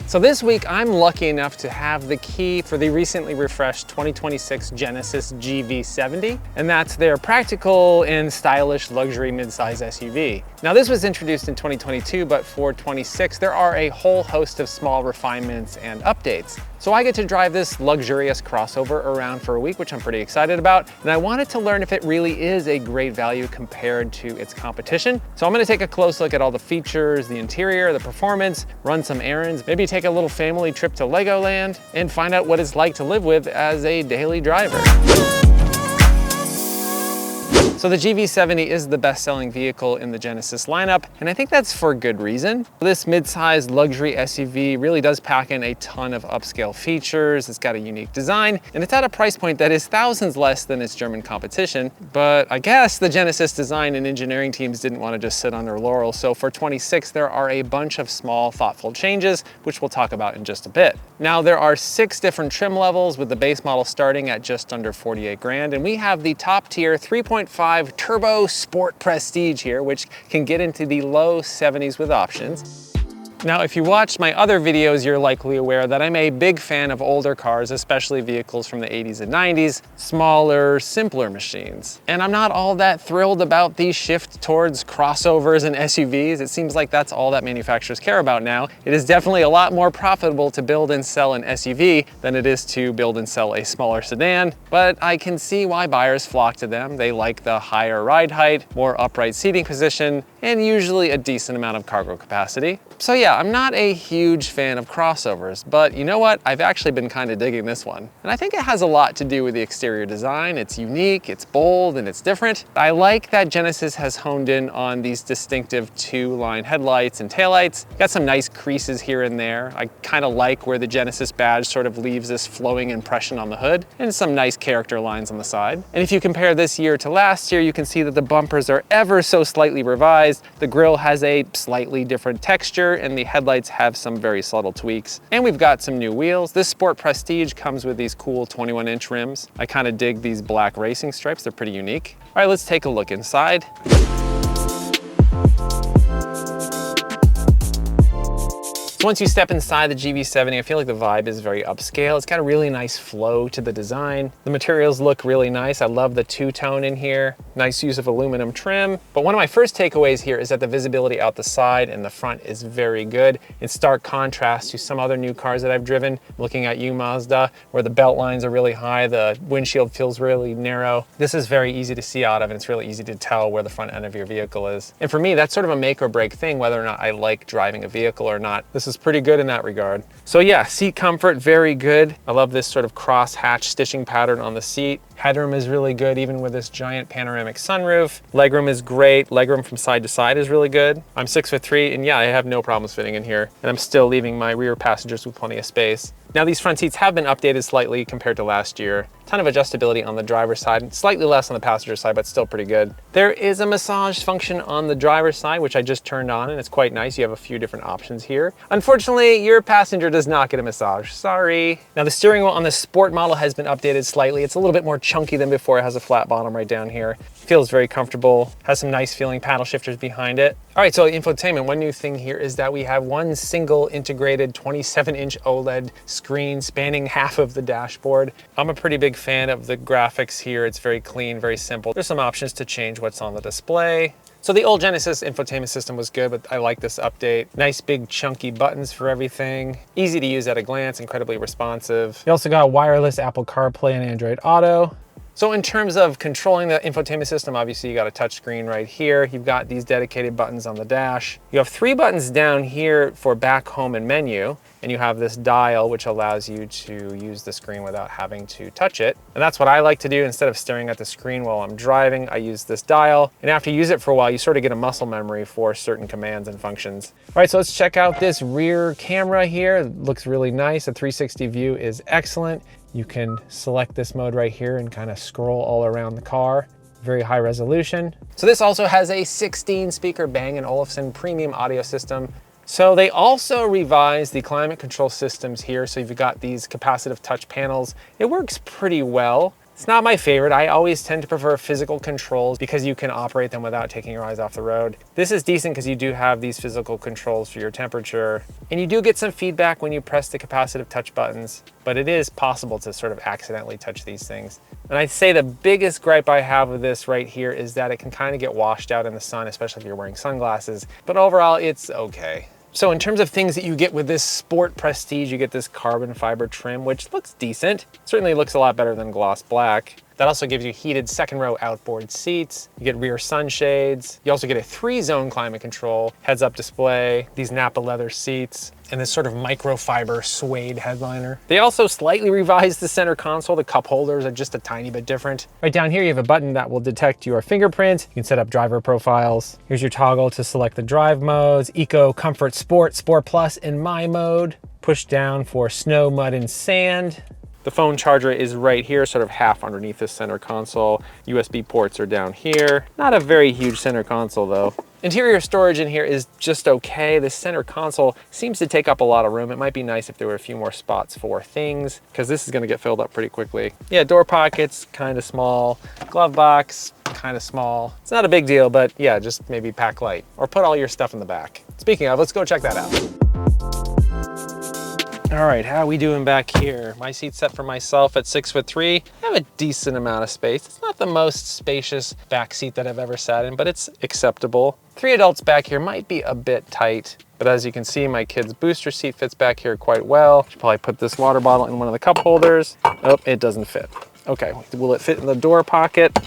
So this week, I'm lucky enough to have the key for the recently refreshed 2026 Genesis GV70, and that's their practical and stylish luxury midsize SUV. Now this was introduced in 2022, but for 26, there are a whole host of small refinements and updates. So I get to drive this luxurious crossover around for a week, which I'm pretty excited about. And I wanted to learn if it really is a great value compared to its competition. So I'm gonna take a close look at all the features, the interior, the performance, run some errands, maybe take a little family trip to Legoland, and find out what it's like to live with as a daily driver. So the GV70 is the best-selling vehicle in the Genesis lineup, and I think that's for good reason. This mid-sized luxury SUV really does pack in a ton of upscale features. It's got a unique design, and it's at a price point that is thousands less than its German competition. But I guess the Genesis design and engineering teams didn't want to just sit on their laurels. So for 26, there are a bunch of small, thoughtful changes, which we'll talk about in just a bit. Now, there are 6 different trim levels, with the base model starting at just under 48 grand, and we have the top tier 3.5 Turbo Sport Prestige here, which can get into the low 70s with options. Now, if you watched my other videos, you're likely aware that I'm a big fan of older cars, especially vehicles from the 80s and 90s, smaller, simpler machines. And I'm not all that thrilled about the shift towards crossovers and SUVs. It seems like that's all that manufacturers care about now. It is definitely a lot more profitable to build and sell an SUV than it is to build and sell a smaller sedan, but I can see why buyers flock to them. They like the higher ride height, more upright seating position, and usually a decent amount of cargo capacity. So yeah, I'm not a huge fan of crossovers, but you know what? I've actually been kind of digging this one. And I think it has a lot to do with the exterior design. It's unique, it's bold, and it's different. I like that Genesis has honed in on these distinctive 2-line headlights and taillights. Got some nice creases here and there. I kind of like where the Genesis badge sort of leaves this flowing impression on the hood, and some nice character lines on the side. And if you compare this year to last year, you can see that the bumpers are ever so slightly revised. The grille has a slightly different texture, and the headlights have some very subtle tweaks. And we've got some new wheels. This Sport Prestige comes with these cool 21-inch rims. I kind of dig these black racing stripes. They're pretty unique. All right, let's take a look inside. So once you step inside the GV70, I feel like the vibe is very upscale. It's got a really nice flow to the design. The materials look really nice. I love the two-tone in here. Nice use of aluminum trim. But one of my first takeaways here is that the visibility out the side and the front is very good. In stark contrast to some other new cars that I've driven. Looking at you, Mazda, where the belt lines are really high, the windshield feels really narrow. This is very easy to see out of, and it's really easy to tell where the front end of your vehicle is. And for me, that's sort of a make or break thing, whether or not I like driving a vehicle or not. This is pretty good in that regard. So yeah, seat comfort, very good. I love this sort of cross hatch stitching pattern on the seat. Headroom is really good, even with this giant panoramic sunroof. Legroom is great. Legroom from side to side is really good. I'm 6'3", and yeah, I have no problems fitting in here. And I'm still leaving my rear passengers with plenty of space. Now these front seats have been updated slightly compared to last year. Ton of adjustability on the driver's side, slightly less on the passenger side, but still pretty good. There is a massage function on the driver's side, which I just turned on, and it's quite nice. You have a few different options here. Unfortunately, your passenger does not get a massage. Sorry. Now the steering wheel on the Sport model has been updated slightly. It's a little bit more chunky than before. It has a flat bottom right down here. Feels very comfortable. Has some nice feeling paddle shifters behind it. All right, so infotainment, one new thing here is that we have one single integrated 27-inch OLED screen spanning half of the dashboard. I'm a pretty big fan of the graphics here. It's very clean, very simple. There's some options to change what's on the display. So the old Genesis infotainment system was good, but I like this update. Nice big chunky buttons for everything. Easy to use at a glance, incredibly responsive. You also got wireless Apple CarPlay and Android Auto. So in terms of controlling the infotainment system, obviously you got a touch screen right here. You've got these dedicated buttons on the dash. You have 3 buttons down here for back, home, and menu. And you have this dial, which allows you to use the screen without having to touch it. And that's what I like to do. Instead of staring at the screen while I'm driving, I use this dial. And after you use it for a while, you sort of get a muscle memory for certain commands and functions. All right, so let's check out this rear camera here. It looks really nice. The 360 view is excellent. You can select this mode right here and kind of scroll all around the car. Very high resolution. So this also has a 16-speaker Bang & Olufsen premium audio system. So they also revised the climate control systems here. So you've got these capacitive touch panels. It works pretty well. It's not my favorite. I always tend to prefer physical controls because you can operate them without taking your eyes off the road. This is decent because you do have these physical controls for your temperature, and you do get some feedback when you press the capacitive touch buttons, but it is possible to sort of accidentally touch these things. And I'd say the biggest gripe I have with this right here is that it can kind of get washed out in the sun, especially if you're wearing sunglasses, but overall it's okay. So in terms of things that you get with this Sport Prestige, you get this carbon fiber trim, which looks decent. Certainly looks a lot better than gloss black. That also gives you heated second row outboard seats. You get rear sunshades. You also get a 3-zone climate control, heads-up display, these Napa leather seats, and this sort of microfiber suede headliner. They also slightly revised the center console. The cup holders are just a tiny bit different. Right down here, you have a button that will detect your fingerprint. You can set up driver profiles. Here's your toggle to select the drive modes: Eco, Comfort, Sport, Sport Plus, and My mode. Push down for snow, mud, and sand. The phone charger is right here, sort of half underneath the center console. USB ports are down here. Not a very huge center console though. Interior storage in here is just okay. The center console seems to take up a lot of room. It might be nice if there were a few more spots for things, because this is gonna get filled up pretty quickly. Yeah, door pockets, kind of small. Glove box, kind of small. It's not a big deal, but yeah, just maybe pack light or put all your stuff in the back. Speaking of, let's go check that out. All right, how are we doing back here? My seat's set for myself at 6'3". I have a decent amount of space. It's not the most spacious back seat that I've ever sat in, but it's acceptable. 3 adults back here might be a bit tight, but as you can see, my kid's booster seat fits back here quite well. Should probably put this water bottle in one of the cup holders. Oh, it doesn't fit. Okay, will it fit in the door pocket?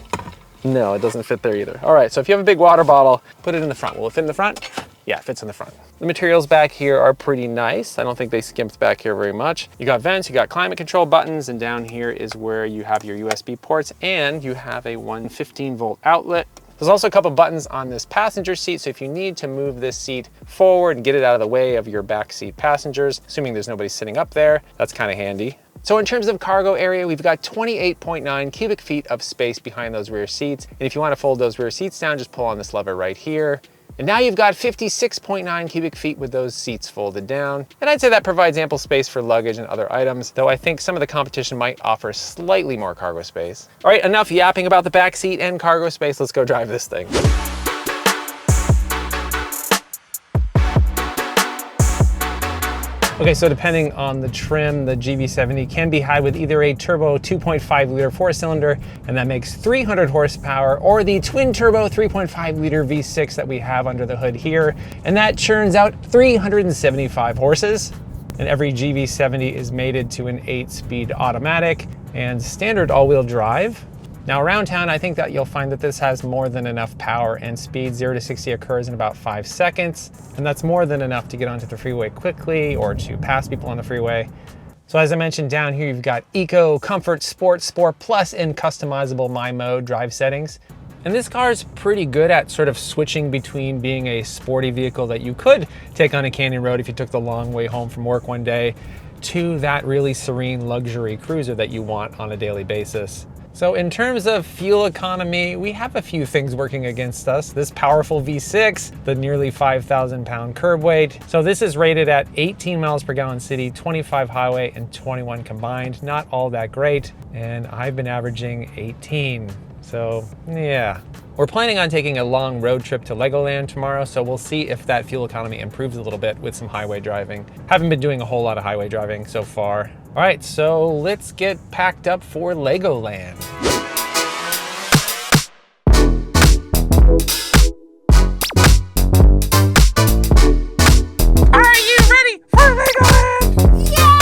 No, it doesn't fit there either. All right, so if you have a big water bottle, put it in the front. Will it fit in the front? Yeah, it fits in the front. The materials back here are pretty nice. I don't think they skimped back here very much. You got vents, you got climate control buttons, and down here is where you have your USB ports, and you have a 115-volt outlet. There's also a couple buttons on this passenger seat, so if you need to move this seat forward and get it out of the way of your back seat passengers, assuming there's nobody sitting up there, that's kind of handy. So in terms of cargo area, we've got 28.9 cubic feet of space behind those rear seats. And if you want to fold those rear seats down, just pull on this lever right here. And now you've got 56.9 cubic feet with those seats folded down. And I'd say that provides ample space for luggage and other items, though I think some of the competition might offer slightly more cargo space. All right, enough yapping about the back seat and cargo space. Let's go drive this thing. Okay, so depending on the trim, the GV70 can be had with either a turbo 2.5 liter 4-cylinder, and that makes 300 horsepower, or the twin turbo 3.5 liter V6 that we have under the hood here, and that churns out 375 horses. And every GV70 is mated to an 8-speed automatic and standard all-wheel drive. Now around town, I think that you'll find that this has more than enough power and speed. 0 to 60 occurs in about 5 seconds. And that's more than enough to get onto the freeway quickly or to pass people on the freeway. So as I mentioned down here, you've got Eco, Comfort, Sport, Sport Plus, and customizable My Mode drive settings. And this car is pretty good at sort of switching between being a sporty vehicle that you could take on a canyon road if you took the long way home from work one day, to that really serene luxury cruiser that you want on a daily basis. So in terms of fuel economy, we have a few things working against us. This powerful V6, the nearly 5,000 pound curb weight. So this is rated at 18 miles per gallon city, 25 highway, and 21 combined. Not all that great. And I've been averaging 18. So yeah. We're planning on taking a long road trip to Legoland tomorrow, so we'll see if that fuel economy improves a little bit with some highway driving. Haven't been doing a whole lot of highway driving so far. All right, so let's get packed up for Legoland. Are you ready for Legoland? Yeah!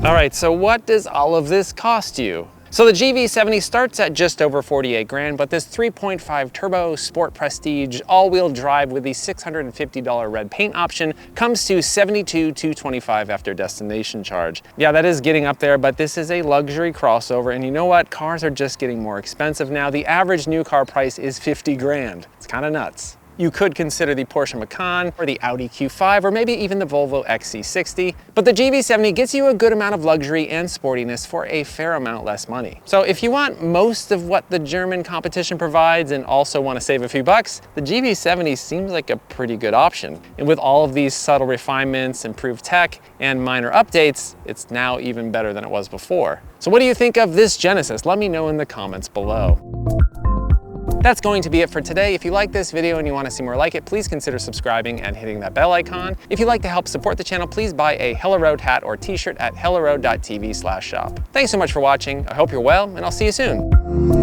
All right, so what does all of this cost you? So the GV70 starts at just over 48 grand, but this 3.5 turbo Sport Prestige all-wheel drive with the $650 red paint option comes to $72,225 after destination charge. Yeah, that is getting up there, but this is a luxury crossover, and you know what? Cars are just getting more expensive now. The average new car price is 50 grand. It's kind of nuts. You could consider the Porsche Macan or the Audi Q5 or maybe even the Volvo XC60, but the GV70 gets you a good amount of luxury and sportiness for a fair amount less money. So if you want most of what the German competition provides and also want to save a few bucks, the GV70 seems like a pretty good option. And with all of these subtle refinements, improved tech, and minor updates, it's now even better than it was before. So what do you think of this Genesis? Let me know in the comments below. That's going to be it for today. If you like this video and you want to see more like it, please consider subscribing and hitting that bell icon. If you'd like to help support the channel, please buy a Hella Road hat or t-shirt at hellaroad.tv/shop. Thanks so much for watching. I hope you're well, and I'll see you soon.